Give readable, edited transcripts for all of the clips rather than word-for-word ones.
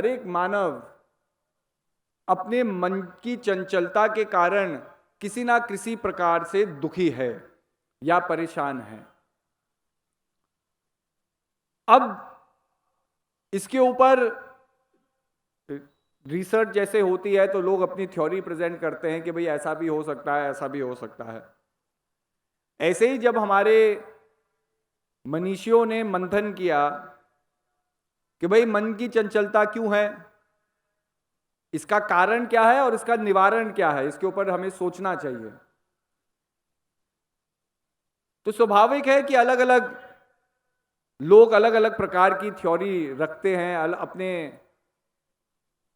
हर एक मानव अपने मन की चंचलता के कारण किसी ना किसी प्रकार से दुखी है या परेशान है। अब इसके ऊपर रिसर्च जैसे होती है तो लोग अपनी थ्योरी प्रेजेंट करते हैं कि भाई ऐसा भी हो सकता है, ऐसा भी हो सकता है। ऐसे ही जब हमारे मनीषियों ने मंथन किया कि भाई मन की चंचलता क्यों है, इसका कारण क्या है और इसका निवारण क्या है, इसके ऊपर हमें सोचना चाहिए। तो स्वाभाविक है कि अलग अलग लोग अलग अलग प्रकार की थ्योरी रखते हैं, अपने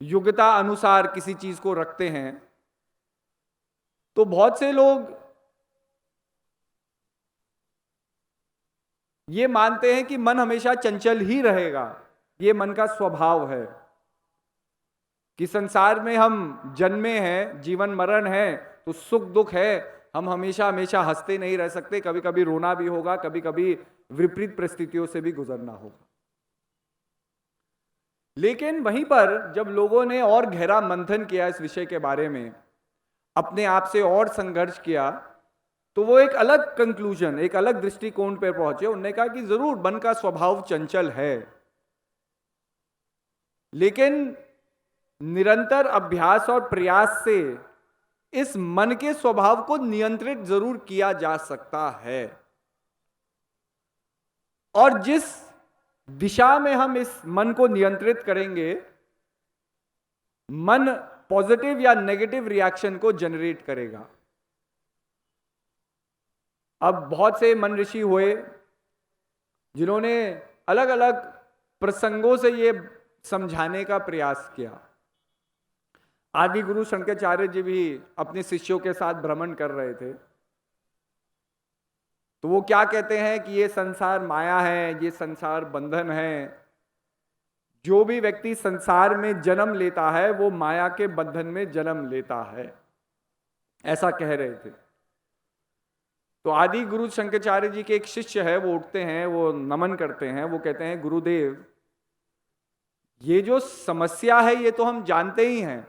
योग्यता अनुसार किसी चीज को रखते हैं। तो बहुत से लोग ये मानते हैं कि मन हमेशा चंचल ही रहेगा, ये मन का स्वभाव है कि संसार में हम जन्मे हैं, जीवन मरण है, तो सुख दुख है, हम हमेशा हमेशा हंसते नहीं रह सकते, कभी कभी रोना भी होगा, कभी कभी विपरीत परिस्थितियों से भी गुजरना होगा। लेकिन वहीं पर जब लोगों ने और गहरा मंथन किया इस विषय के बारे में, अपने आप से और संघर्ष किया, तो वो एक अलग कंक्लूजन, एक अलग दृष्टिकोण पर पहुंचे। उन्होंने कहा कि जरूर मन का स्वभाव चंचल है, लेकिन निरंतर अभ्यास और प्रयास से इस मन के स्वभाव को नियंत्रित जरूर किया जा सकता है। और जिस दिशा में हम इस मन को नियंत्रित करेंगे, मन पॉजिटिव या नेगेटिव रिएक्शन को जनरेट करेगा। अब बहुत से मन ऋषि हुए जिन्होंने अलग अलग प्रसंगों से ये समझाने का प्रयास किया। आदि गुरु शंकराचार्य जी भी अपने शिष्यों के साथ भ्रमण कर रहे थे, तो वो क्या कहते हैं कि ये संसार माया है, ये संसार बंधन है। जो भी व्यक्ति संसार में जन्म लेता है वो माया के बंधन में जन्म लेता है, ऐसा कह रहे थे। तो आदि गुरु शंकराचार्य जी के एक शिष्य है, वो उठते हैं, वो नमन करते हैं, वो कहते हैं गुरुदेव, ये जो समस्या है ये तो हम जानते ही हैं,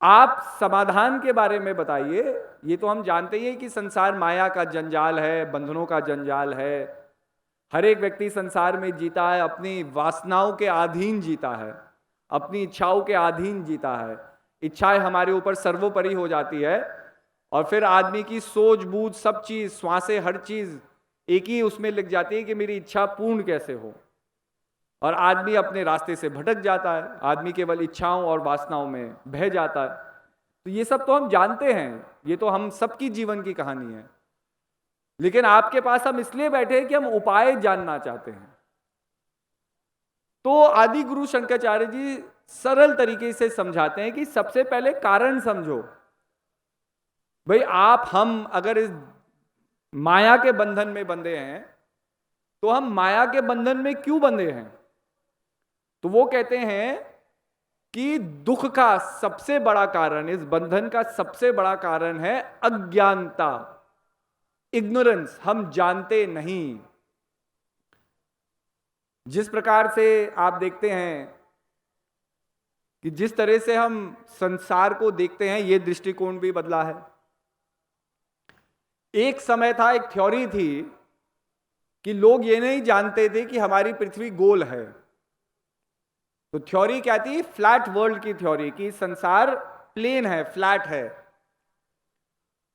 आप समाधान के बारे में बताइए। ये तो हम जानते ही हैं कि संसार माया का जंजाल है, बंधनों का जंजाल है। हर एक व्यक्ति संसार में जीता है, अपनी वासनाओं के अधीन जीता है, अपनी इच्छाओं के अधीन जीता है। इच्छाएं हमारे ऊपर सर्वोपरि हो जाती है और फिर आदमी की सोच बूझ सब चीज, श्वासें, हर चीज एक ही उसमें लग जाती है कि मेरी इच्छा पूर्ण कैसे हो, और आदमी अपने रास्ते से भटक जाता है, आदमी केवल इच्छाओं और वासनाओं में बह जाता है। तो ये सब तो हम जानते हैं, ये तो हम सबकी जीवन की कहानी है। लेकिन आपके पास हम इसलिए बैठे हैं कि हम उपाय जानना चाहते हैं। तो आदि गुरु शंकराचार्य जी सरल तरीके से समझाते हैं कि सबसे पहले कारण समझो। भाई आप हम अगर इस माया के बंधन में बंधे हैं तो हम माया के बंधन में क्यों बंधे हैं? तो वो कहते हैं कि दुख का सबसे बड़ा कारण, इस बंधन का सबसे बड़ा कारण है अज्ञानता, इग्नोरेंस। हम जानते नहीं। जिस प्रकार से आप देखते हैं कि जिस तरह से हम संसार को देखते हैं, यह दृष्टिकोण भी बदला है। एक समय था, एक थ्योरी थी कि लोग ये नहीं जानते थे कि हमारी पृथ्वी गोल है। तो थ्योरी क्या थी? फ्लैट वर्ल्ड की थ्योरी, कि संसार प्लेन है, फ्लैट है।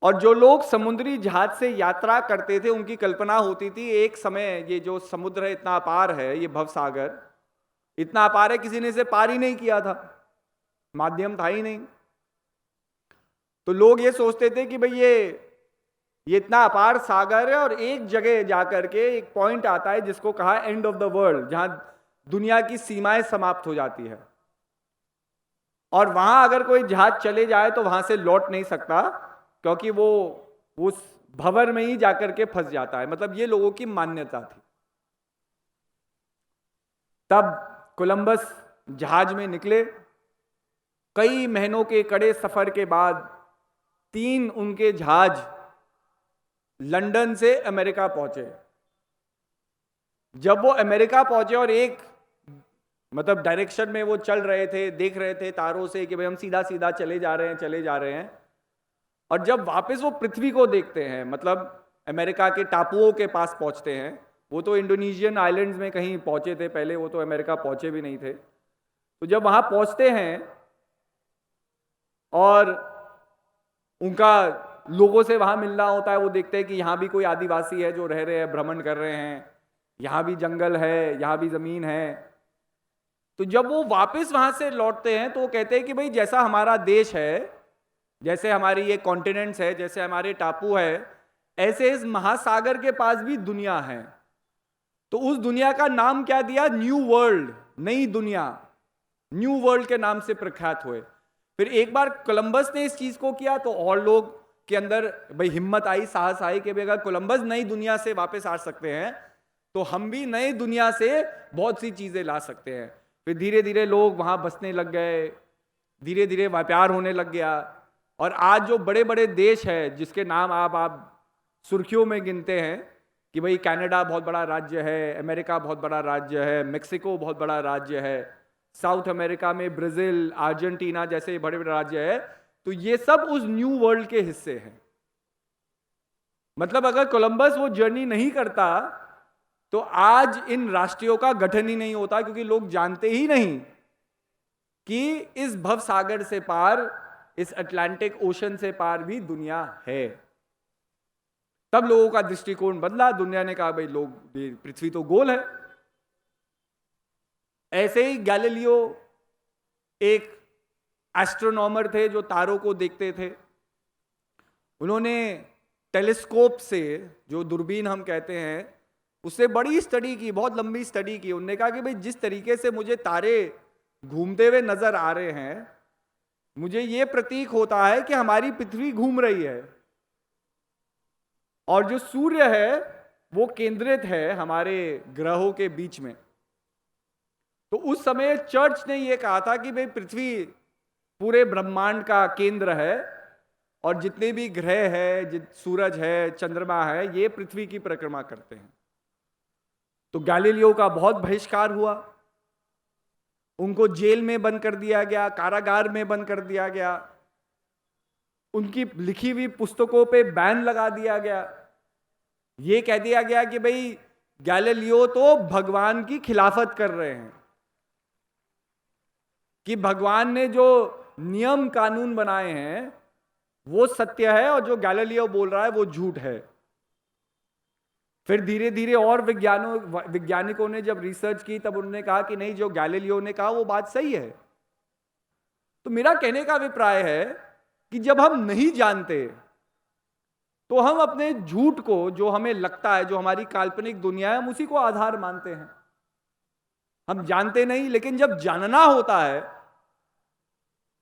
और जो लोग समुद्री जहाज से यात्रा करते थे उनकी कल्पना होती थी एक समय ये जो समुद्र है इतना अपार है, ये भवसागर इतना अपार है, किसी ने इसे पार ही नहीं किया था, माध्यम था ही नहीं। तो लोग ये सोचते थे कि भाई ये इतना अपार सागर है और एक जगह जाकर के एक पॉइंट आता है जिसको कहा एंड ऑफ द वर्ल्ड, जहां दुनिया की सीमाएं समाप्त हो जाती है, और वहां अगर कोई जहाज चले जाए तो वहां से लौट नहीं सकता, क्योंकि वो उस भंवर में ही जाकर के फंस जाता है। मतलब ये लोगों की मान्यता थी। तब कोलंबस जहाज में निकले, कई महीनों के कड़े सफर के बाद 3 उनके जहाज लंदन से अमेरिका पहुंचे। जब वो अमेरिका पहुंचे और एक मतलब डायरेक्शन में वो चल रहे थे, देख रहे थे तारों से कि भाई हम सीधा सीधा चले जा रहे हैं, चले जा रहे हैं, और जब वापस वो पृथ्वी को देखते हैं, मतलब अमेरिका के टापुओं के पास पहुंचते हैं, वो तो इंडोनेशियन आइलैंड्स में कहीं पहुंचे थे पहले, वो तो अमेरिका पहुंचे भी नहीं थे। तो जब वहां पहुंचते हैं और उनका लोगों से वहां मिलना होता है, वो देखते हैं कि यहाँ भी कोई आदिवासी है जो रह रहे हैं, भ्रमण कर रहे हैं, यहाँ भी जंगल है, यहाँ भी जमीन है। तो जब वो वापस वहां से लौटते हैं तो वो कहते हैं कि भाई जैसा हमारा देश है, जैसे हमारी ये कॉन्टिनेंट्स है, जैसे हमारे टापू है, ऐसे इस महासागर के पास भी दुनिया है। तो उस दुनिया का नाम क्या दिया? न्यू वर्ल्ड, नई दुनिया, न्यू वर्ल्ड के नाम से प्रख्यात हुए। फिर एक बार कोलंबस ने इस चीज को किया तो और लोग के अंदर भाई हिम्मत आई, साहस आई कि भाई अगर कोलंबस नई दुनिया से वापस आ सकते हैं तो हम भी नई दुनिया से बहुत सी चीजें ला सकते हैं। फिर धीरे धीरे लोग वहां बसने लग गए, धीरे धीरे व्यापार होने लग गया, और आज जो बड़े बड़े देश है जिसके नाम आप सुर्खियों में गिनते हैं कि भाई कनाडा बहुत बड़ा राज्य है, अमेरिका बहुत बड़ा राज्य है, मेक्सिको बहुत बड़ा राज्य है, साउथ अमेरिका में ब्राजील, अर्जेंटीना जैसे बड़े बड़े राज्य है, तो ये सब उस न्यू वर्ल्ड के हिस्से हैं। मतलब अगर कोलंबस वो जर्नी नहीं करता तो आज इन राष्ट्रों का गठन ही नहीं होता, क्योंकि लोग जानते ही नहीं कि इस भव सागर से पार, इस अटलांटिक ओशन से पार भी दुनिया है। तब लोगों का दृष्टिकोण बदला, दुनिया ने कहा भाई लोग, पृथ्वी तो गोल है। ऐसे ही गैलीलियो एक एस्ट्रोनॉमर थे जो तारों को देखते थे। उन्होंने टेलीस्कोप से, जो दूरबीन हम कहते हैं, उससे बड़ी स्टडी की, बहुत लंबी स्टडी की। उन्होंने कहा कि भाई जिस तरीके से मुझे तारे घूमते हुए नजर आ रहे हैं, मुझे यह प्रतीक होता है कि हमारी पृथ्वी घूम रही है, और जो सूर्य है वो केंद्रित है हमारे ग्रहों के बीच में। तो उस समय चर्च ने यह कहा था कि भाई पृथ्वी पूरे ब्रह्मांड का केंद्र है, और जितने भी ग्रह है, सूरज है, चंद्रमा है, ये पृथ्वी की परिक्रमा करते हैं। तो गैलीलियो का बहुत बहिष्कार हुआ, उनको जेल में बंद कर दिया गया, कारागार में बंद कर दिया गया, उनकी लिखी हुई पुस्तकों पे बैन लगा दिया गया। ये कह दिया गया कि भाई गैलीलियो तो भगवान की खिलाफत कर रहे हैं, कि भगवान ने जो नियम कानून बनाए हैं वो सत्य है, और जो गैलीलियो बोल रहा है वो झूठ है। फिर धीरे धीरे और वैज्ञानिकों ने जब रिसर्च की, तब उन्होंने कहा कि नहीं, जो गैलीलियो ने कहा वो बात सही है। तो मेरा कहने का अभिप्राय है कि जब हम नहीं जानते तो हम अपने झूठ को, जो हमें लगता है, जो हमारी काल्पनिक दुनिया है, हम उसी को आधार मानते हैं। हम जानते नहीं, लेकिन जब जानना होता है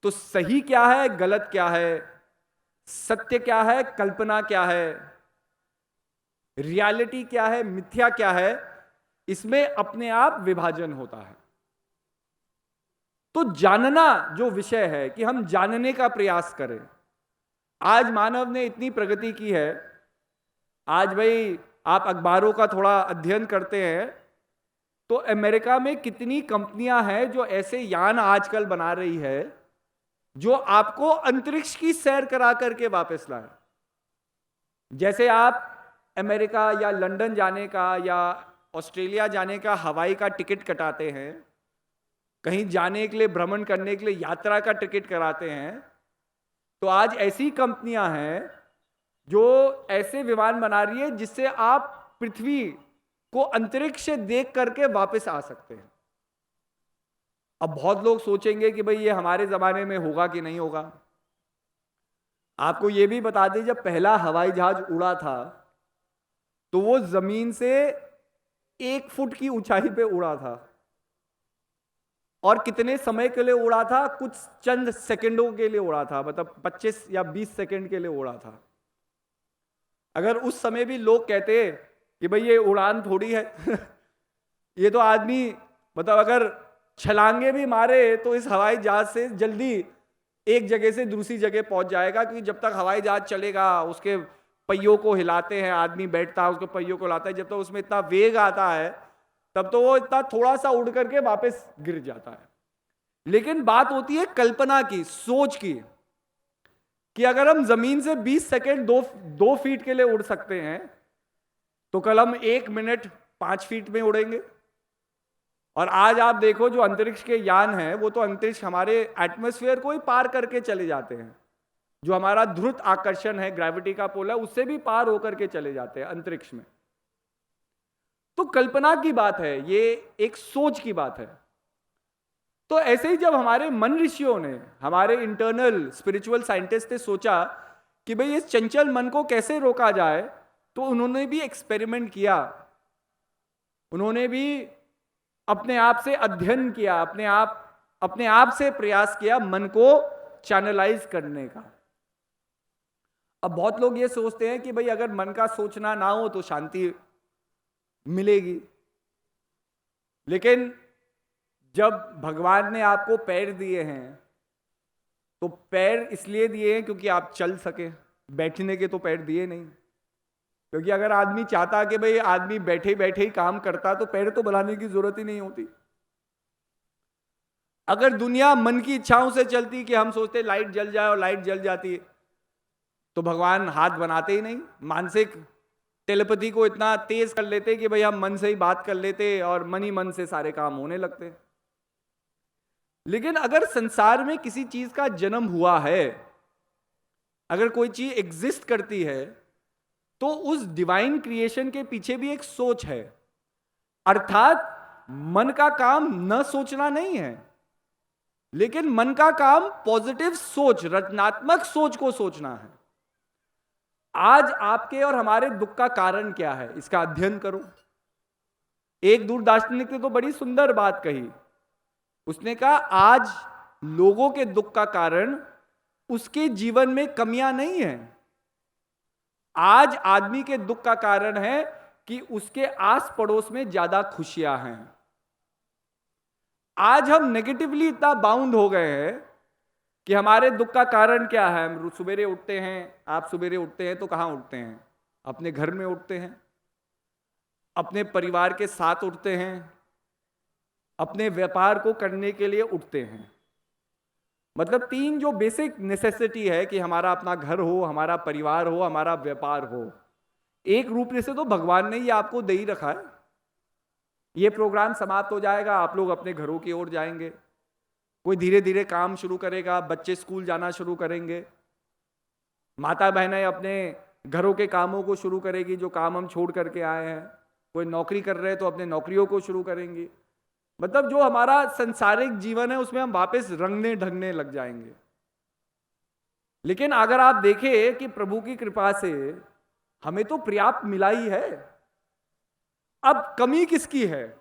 तो सही क्या है, गलत क्या है, सत्य क्या है, कल्पना क्या है, रियलिटी क्या है, मिथ्या क्या है, इसमें अपने आप विभाजन होता है। तो जानना जो विषय है, कि हम जानने का प्रयास करें। आज मानव ने इतनी प्रगति की है, आज भाई आप अखबारों का थोड़ा अध्ययन करते हैं तो अमेरिका में कितनी कंपनियां हैं जो ऐसे यान आजकल बना रही है जो आपको अंतरिक्ष की सैर करा करके वापस लाए। जैसे आप अमेरिका या लंदन जाने का या ऑस्ट्रेलिया जाने का हवाई का टिकट कटाते हैं, कहीं जाने के लिए, भ्रमण करने के लिए यात्रा का टिकट कराते हैं, तो आज ऐसी कंपनियां हैं जो ऐसे विमान बना रही है जिससे आप पृथ्वी को अंतरिक्ष से देख करके वापस आ सकते हैं। अब बहुत लोग सोचेंगे कि भाई ये हमारे जमाने में होगा कि नहीं होगा। आपको ये भी बता दें, जब पहला हवाई जहाज उड़ा था तो वो जमीन से 1 फुट की ऊंचाई पे उड़ा था, और कितने समय के लिए उड़ा था? कुछ चंद सेकंडों के लिए उड़ा था, मतलब 25 या 20 सेकंड के लिए उड़ा था। अगर उस समय भी लोग कहते कि भाई ये उड़ान थोड़ी है ये तो आदमी, मतलब अगर छलांगे भी मारे तो इस हवाई जहाज से जल्दी एक जगह से दूसरी जगह पहुंच जाएगा, क्योंकि जब तक हवाई जहाज चलेगा, उसके पहियों को हिलाते हैं, आदमी बैठता है, उसके पहियों को हिलाता है, जब तक उसमें इतना वेग आता है तब तो वो इतना थोड़ा सा उड़ करके वापस गिर जाता है। लेकिन बात होती है कल्पना की, सोच की, कि अगर हम जमीन से 20 सेकेंड 2 फीट के लिए उड़ सकते हैं, तो कल हम 1 मिनट 5 फीट में उड़ेंगे। और आज आप देखो जो अंतरिक्ष के यान हैं, वो तो अंतरिक्ष हमारे एटमॉस्फेयर को ही पार करके चले जाते हैं। जो हमारा ध्रुव आकर्षण है, ग्रेविटी का पोल है, उससे भी पार होकर के चले जाते हैं अंतरिक्ष में। तो कल्पना की बात है, ये एक सोच की बात है। तो ऐसे ही जब हमारे मन ऋषियों ने, हमारे इंटरनल स्पिरिचुअल साइंटिस्ट ने सोचा कि भाई इस चंचल मन को कैसे रोका जाए, तो उन्होंने भी एक्सपेरिमेंट किया। उन्होंने भी अपने आप से अध्ययन किया, अपने आप से प्रयास किया मन को चैनलाइज करने का। अब बहुत लोग ये सोचते हैं कि भाई अगर मन का सोचना ना हो तो शांति मिलेगी। लेकिन जब भगवान ने आपको पैर दिए हैं, तो पैर इसलिए दिए हैं क्योंकि आप चल सके, बैठने के तो पैर दिए नहीं। क्योंकि अगर आदमी चाहता कि भाई आदमी बैठे बैठे ही काम करता, तो पैर तो बनाने की जरूरत ही नहीं होती। अगर दुनिया मन की इच्छाओं से चलती कि हम सोचते लाइट जल जाए और लाइट जल जाती, तो भगवान हाथ बनाते ही नहीं। मानसिक टेलीपैथी को इतना तेज कर लेते कि भाई हम मन से ही बात कर लेते और मन ही मन से सारे काम होने लगते। लेकिन अगर संसार में किसी चीज का जन्म हुआ है, अगर कोई चीज एग्जिस्ट करती है, तो उस डिवाइन क्रिएशन के पीछे भी एक सोच है। अर्थात मन का काम न सोचना नहीं है, लेकिन मन का काम पॉजिटिव सोच, रचनात्मक सोच को सोचना है। आज आपके और हमारे दुख का कारण क्या है, इसका अध्ययन करो। एक दूर दार्शनिक ने तो बड़ी सुंदर बात कही। उसने कहा आज लोगों के दुख का कारण उसके जीवन में कमियां नहीं है, आज आदमी के दुख का कारण है कि उसके आस पड़ोस में ज्यादा खुशियां हैं। आज हम नेगेटिवली इतना बाउंड हो गए हैं कि हमारे दुख का कारण क्या है। हम सवेरे उठते हैं, आप सवेरे उठते हैं तो कहां उठते हैं? अपने घर में उठते हैं, अपने परिवार के साथ उठते हैं, अपने व्यापार को करने के लिए उठते हैं। मतलब 3 जो बेसिक नेसेसिटी है कि हमारा अपना घर हो, हमारा परिवार हो, हमारा व्यापार हो। एक रूप से तो भगवान ने ये आपको दे ही रखा है। ये प्रोग्राम समाप्त हो जाएगा, आप लोग अपने घरों की ओर जाएंगे, कोई धीरे धीरे काम शुरू करेगा, बच्चे स्कूल जाना शुरू करेंगे, माता बहनें अपने घरों के कामों को शुरू करेगी, जो काम हम छोड़ करके आए हैं। कोई नौकरी कर रहे हैं तो अपने नौकरियों को शुरू करेंगी। मतलब जो हमारा संसारिक जीवन है उसमें हम वापस रंगने ढंगने लग जाएंगे। लेकिन अगर आप देखें कि प्रभु की कृपा से हमें तो पर्याप्त मिला ही है। अब कमी किसकी है?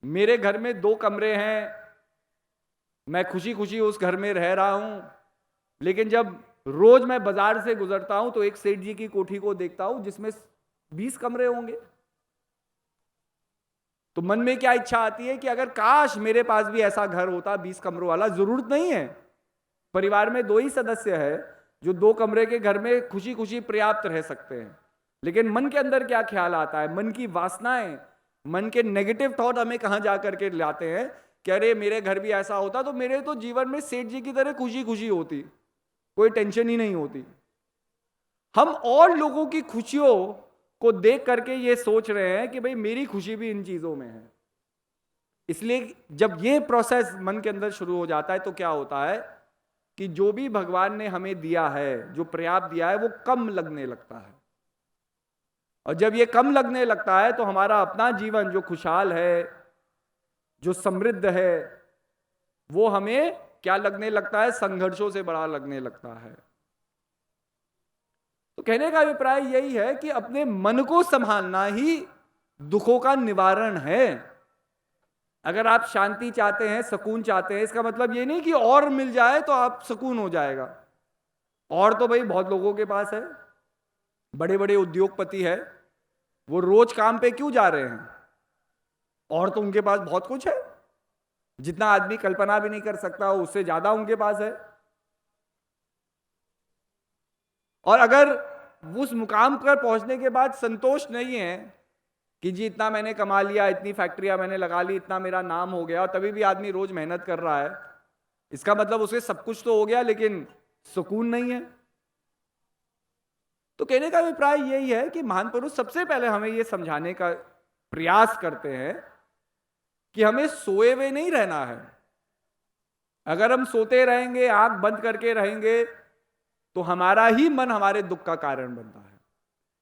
मेरे घर में 2 कमरे हैं, मैं खुशी खुशी उस घर में रह रहा हूं, लेकिन जब रोज मैं बाजार से गुजरता हूं तो एक सेठ जी की कोठी को देखता हूं जिसमें 20 कमरे होंगे। तो मन में क्या इच्छा आती है कि अगर काश मेरे पास भी ऐसा घर होता 20 कमरों वाला। जरूरत नहीं है, परिवार में 2 ही सदस्य है जो 2 कमरे के घर में खुशी खुशी पर्याप्त रह सकते हैं। लेकिन मन के अंदर क्या ख्याल आता है? मन की वासनाएं, मन के नेगेटिव थॉट हमें कहां जाकर के लाते हैं कि अरे मेरे घर भी ऐसा होता तो मेरे तो जीवन में सेठ जी की तरह खुशी खुशी होती, कोई टेंशन ही नहीं होती। हम और लोगों की खुशियों को देख करके ये सोच रहे हैं कि भाई मेरी खुशी भी इन चीजों में है। इसलिए जब ये प्रोसेस मन के अंदर शुरू हो जाता है तो क्या होता है कि जो भी भगवान ने हमें दिया है, जो पर्याप्त दिया है, वो कम लगने लगता है। और जब ये कम लगने लगता है तो हमारा अपना जीवन जो खुशहाल है, जो समृद्ध है, वो हमें क्या लगने लगता है? संघर्षों से बड़ा लगने लगता है। तो कहने का अभिप्राय यही है कि अपने मन को संभालना ही दुखों का निवारण है। अगर आप शांति चाहते हैं, सुकून चाहते हैं, इसका मतलब ये नहीं कि और मिल जाए तो आप सुकून हो जाएगा। और तो भाई बहुत लोगों के पास है, बड़े बड़े उद्योगपति है, वो रोज काम पे क्यों जा रहे हैं? और तो उनके पास बहुत कुछ है, जितना आदमी कल्पना भी नहीं कर सकता उससे ज्यादा उनके पास है। और अगर उस मुकाम पर पहुंचने के बाद संतोष नहीं है कि जी इतना मैंने कमा लिया, इतनी फैक्ट्रियां मैंने लगा ली, इतना मेरा नाम हो गया, और तभी भी आदमी रोज मेहनत कर रहा है, इसका मतलब उसे सब कुछ तो हो गया लेकिन सुकून नहीं है। तो कहने का अभिप्राय यही है कि महान पुरुष सबसे पहले हमें यह समझाने का प्रयास करते हैं कि हमें सोए हुए नहीं रहना है। अगर हम सोते रहेंगे, आंख बंद करके रहेंगे, तो हमारा ही मन हमारे दुख का कारण बनता है।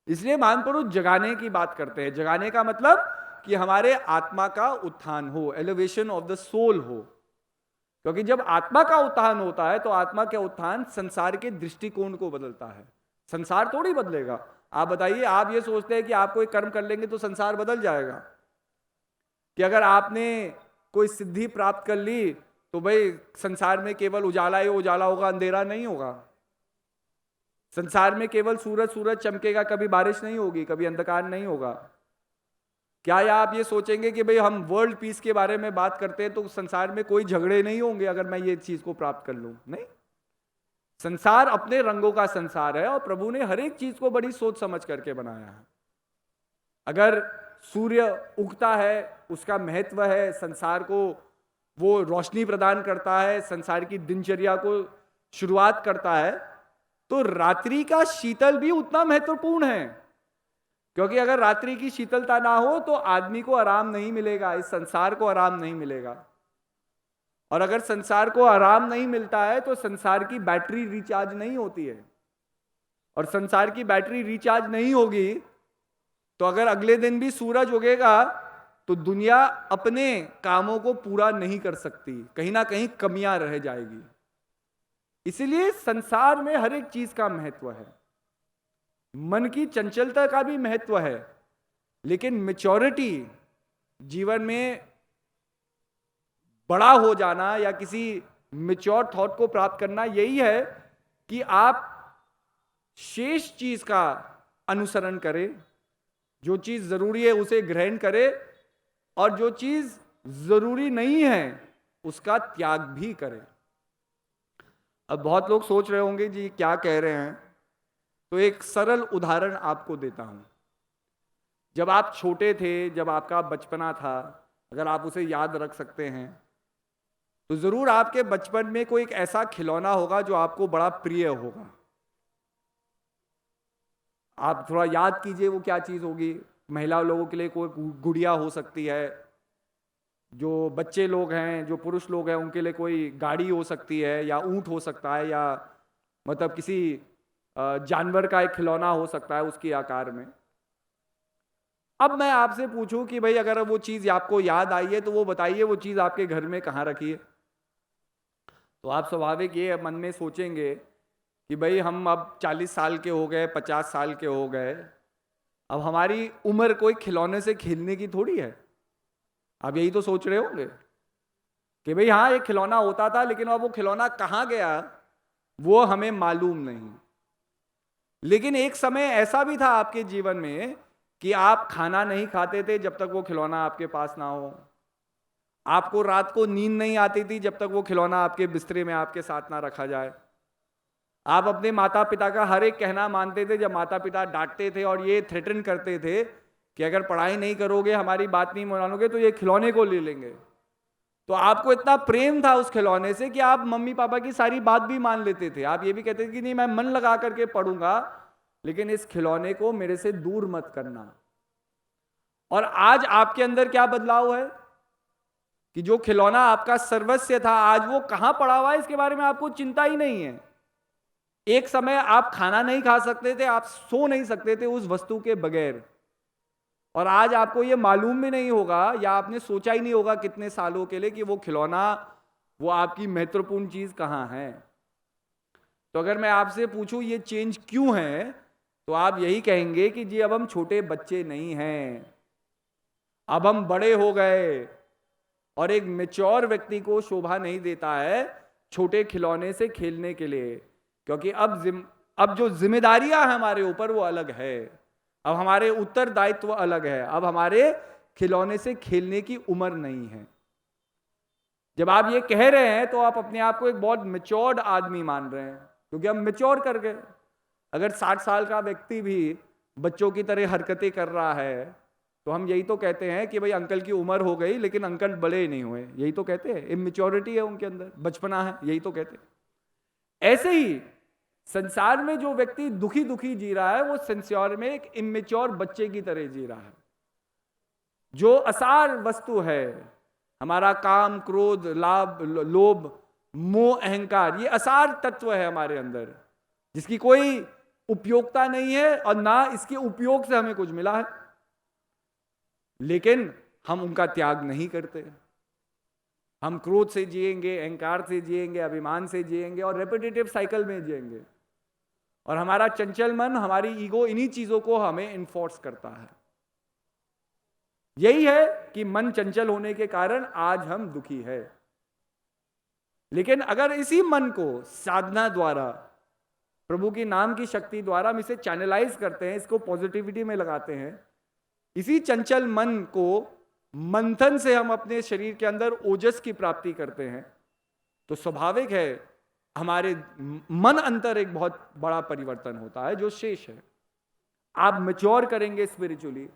इसलिए महान पुरुष जगाने की बात करते हैं। जगाने का मतलब कि हमारे आत्मा का उत्थान हो, एलिवेशन ऑफ द सोल हो। क्योंकि जब आत्मा का उत्थान होता है तो आत्मा का उत्थान संसार के दृष्टिकोण को बदलता है। संसार थोड़ी बदलेगा। आप बताइए, आप ये सोचते हैं कि आप कोई कर्म कर लेंगे तो संसार बदल जाएगा? कि अगर आपने कोई सिद्धि प्राप्त कर ली तो भाई संसार में केवल उजाला ही उजाला होगा, अंधेरा नहीं होगा। संसार में केवल सूरज चमकेगा, कभी बारिश नहीं होगी, कभी अंधकार नहीं होगा। क्या या आप ये सोचेंगे कि भाई हम वर्ल्ड पीस के बारे में बात करते हैं तो संसार में कोई झगड़े नहीं होंगे अगर मैं ये चीज को प्राप्त कर लूं? नहीं, संसार अपने रंगों का संसार है और प्रभु ने हर एक चीज को बड़ी सोच समझ करके बनाया है। अगर सूर्य उगता है, उसका महत्व है, संसार को वो रोशनी प्रदान करता है, संसार की दिनचर्या को शुरुआत करता है, तो रात्रि का शीतल भी उतना महत्वपूर्ण है। क्योंकि अगर रात्रि की शीतलता ना हो तो आदमी को आराम नहीं मिलेगा, इस संसार को आराम नहीं मिलेगा। और अगर संसार को आराम नहीं मिलता है तो संसार की बैटरी रिचार्ज नहीं होती है, और संसार की बैटरी रिचार्ज नहीं होगी तो अगर अगले दिन भी सूरज उगेगा तो दुनिया अपने कामों को पूरा नहीं कर सकती, कहीं ना कहीं कमियां रह जाएगी। इसलिए संसार में हर एक चीज का महत्व है। मन की चंचलता का भी महत्व है, लेकिन मैच्योरिटी, जीवन में बड़ा हो जाना या किसी मैच्योर थॉट को प्राप्त करना, यही है कि आप शेष चीज का अनुसरण करें, जो चीज जरूरी है उसे ग्रहण करें, और जो चीज जरूरी नहीं है उसका त्याग भी करें। अब बहुत लोग सोच रहे होंगे जी क्या कह रहे हैं, तो एक सरल उदाहरण आपको देता हूं। जब आप छोटे थे, जब आपका बचपना था, अगर आप उसे याद रख सकते हैं तो जरूर आपके बचपन में कोई एक ऐसा खिलौना होगा जो आपको बड़ा प्रिय होगा। आप थोड़ा याद कीजिए वो क्या चीज होगी। महिला लोगों के लिए कोई गुड़िया हो सकती है, जो बच्चे लोग हैं, जो पुरुष लोग हैं, उनके लिए कोई गाड़ी हो सकती है, या ऊंट हो सकता है, या मतलब किसी जानवर का एक खिलौना हो सकता है उसके आकार में। अब मैं आपसे पूछूं कि भाई अगर वो चीज आपको याद आई है तो वो बताइए वो चीज आपके घर में कहाँ रखी है। तो आप स्वाभाविक ये मन में सोचेंगे कि भाई हम अब 40 साल के हो गए, 50 साल के हो गए, अब हमारी उम्र कोई खिलौने से खेलने की थोड़ी है। आप यही तो सोच रहे होंगे कि भाई हाँ एक खिलौना होता था, लेकिन अब वो खिलौना कहाँ गया वो हमें मालूम नहीं। लेकिन एक समय ऐसा भी था आपके जीवन में कि आप खाना नहीं खाते थे जब तक वो खिलौना आपके पास ना हो। आपको रात को नींद नहीं आती थी जब तक वो खिलौना आपके बिस्तरे में आपके साथ ना रखा जाए। आप अपने माता पिता का हर एक कहना मानते थे जब माता पिता डांटते थे और ये थ्रेटन करते थे कि अगर पढ़ाई नहीं करोगे, हमारी बात नहीं मानोगे तो ये खिलौने को ले लेंगे। तो आपको इतना प्रेम था उस खिलौने से कि आप मम्मी पापा की सारी बात भी मान लेते थे। आप ये भी कहते थे कि नहीं मैं मन लगा करके पढ़ूंगा, लेकिन इस खिलौने को मेरे से दूर मत करना। और आज आपके अंदर क्या बदलाव है कि जो खिलौना आपका सर्वस्व था आज वो कहां पड़ा हुआ है इसके बारे में आपको चिंता ही नहीं है। एक समय आप खाना नहीं खा सकते थे, आप सो नहीं सकते थे उस वस्तु के बगैर, और आज आपको ये मालूम भी नहीं होगा या आपने सोचा ही नहीं होगा कितने सालों के लिए कि वो खिलौना, वो आपकी महत्वपूर्ण चीज कहां है। तो अगर मैं आपसे पूछूं ये चेंज क्यों है, तो आप यही कहेंगे कि जी अब हम छोटे बच्चे नहीं हैं, अब हम बड़े हो गए, और एक मैच्योर व्यक्ति को शोभा नहीं देता है छोटे खिलौने से खेलने के लिए, क्योंकि अब जो जिम्मेदारियां हमारे ऊपर वो अलग है, अब हमारे उत्तरदायित्व अलग है, अब हमारे खिलौने से खेलने की उम्र नहीं है। जब आप ये कह रहे हैं तो आप अपने आप को एक बहुत मैच्योर्ड आदमी मान रहे हैं, क्योंकि हम मैच्योर कर गए। अगर 60 साल का व्यक्ति भी बच्चों की तरह हरकतें कर रहा है तो हम यही तो कहते हैं कि भाई अंकल की उम्र हो गई लेकिन अंकल बड़े ही नहीं हुए, यही तो कहते हैं। इमेच्योरिटी है उनके अंदर, बचपना है, यही तो कहते हैं। ऐसे ही संसार में जो व्यक्ति दुखी दुखी जी रहा है वो संसार में एक इमेच्योर बच्चे की तरह जी रहा है। जो असार वस्तु है, हमारा काम, क्रोध, लाभ, लोभ, मोह, अहंकार, ये असार तत्व है हमारे अंदर, जिसकी कोई उपयोगिता नहीं है और ना इसके उपयोग से हमें कुछ मिला है, लेकिन हम उनका त्याग नहीं करते। हम क्रोध से जिएंगे, अहंकार से जिएंगे, अभिमान से जिएंगे और रेपिटेटिव साइकिल में जिएंगे। और हमारा चंचल मन, हमारी ईगो इन्हीं चीजों को हमें इन्फोर्स करता है। यही है कि मन चंचल होने के कारण आज हम दुखी है। लेकिन अगर इसी मन को साधना द्वारा, प्रभु की नाम की शक्ति द्वारा हम इसे चैनलाइज करते हैं, इसको पॉजिटिविटी में लगाते हैं, इसी चंचल मन को मंथन से हम अपने शरीर के अंदर ओजस की प्राप्ति करते हैं, तो स्वाभाविक है हमारे मन अंतर एक बहुत बड़ा परिवर्तन होता है जो शेष है। आप मैच्योर करेंगे स्पिरिचुअली,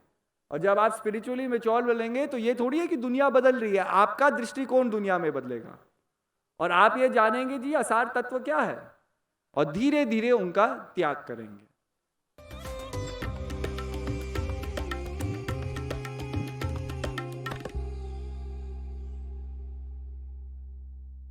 और जब आप स्पिरिचुअली मैच्योर बनेंगे तो ये थोड़ी है कि दुनिया बदल रही है, आपका दृष्टिकोण दुनिया में बदलेगा और आप ये जानेंगे जी असार तत्व क्या है, और धीरे धीरे उनका त्याग करेंगे।